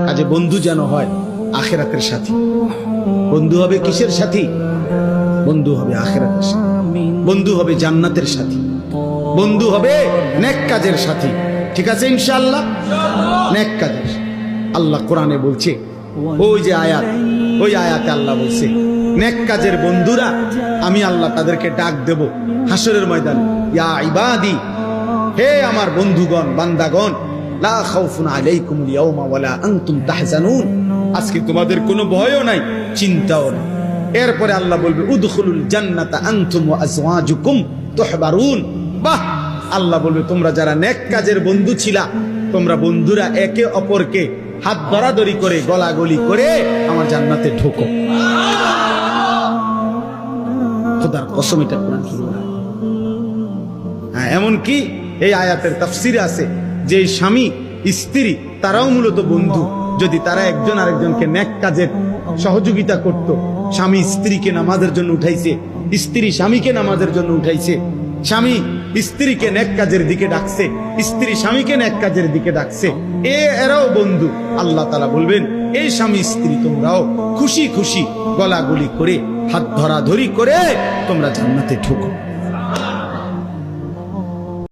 কাজে বন্ধু যেন হয় আখিরাতের সাথী। বন্ধু হবে কিসের সাথী? বন্ধু হবে আখিরাতের সাথী, বন্ধু হবে জান্নাতের সাথী, বন্ধু হবে নেক কাজের সাথী। ঠিক আছে ইনশাআল্লাহ? নেক কাজের। আল্লাহ কোরআনে বলছে, ওই যে আয়াত, ওই আয়াতে আল্লাহ বলছে নেক কাজের বন্ধুরা আমি আল্লাহ তাদেরকে ডাক দেব হাসরের ময়দানে, ইয়া ইবাদি, হে আমার বন্ধুগণ, বান্দাগণ, লা খাউফুন আলাইকুমুল ইয়াওমা ওয়ালা আনতুম তাহজানুন, আজকে তোমাদের কোনো ভয়ও নাই, চিন্তাও নাই। এরপরে আল্লাহ বলবে উদখুলুল জান্নাতা আনতুম ওয়া আজওয়াজুকুম তুহবারুন। বাহ! আল্লাহ বলবে তোমরা যারা নেক কাজের বন্ধু ছিলা, তোমরা বন্ধুরা একে অপরকে হাত ধরাধরি করে গলাগলি করে আমার জান্নাতে ঢোকো। খোদার কসম, এটা কোরআন কি বলে? হ্যাঁ, এমনকি এই আয়াতের তাফসিরে আছে যে স্বামী স্ত্রী তারাও মূলত বন্ধু। যদি তারা একজন আরেকজনকে নেক কাজের সহযোগিতা করত, স্বামী স্ত্রীকে নামাজের জন্য উঠাইছে, স্ত্রী স্বামীকে নামাজের জন্য উঠাইছে, স্বামী স্ত্রীকে নেক কাজের দিকে ডাকছে, স্ত্রী স্বামীকে নেক কাজের দিকে ডাকছে, এরাও বন্ধু। আল্লাহ তাআলা বলবেন এই স্বামী স্ত্রী তোমরাও খুশি খুশি গলাগলি করে হাত ধরাধরি করে তোমরা জান্নাতে ঢোকো।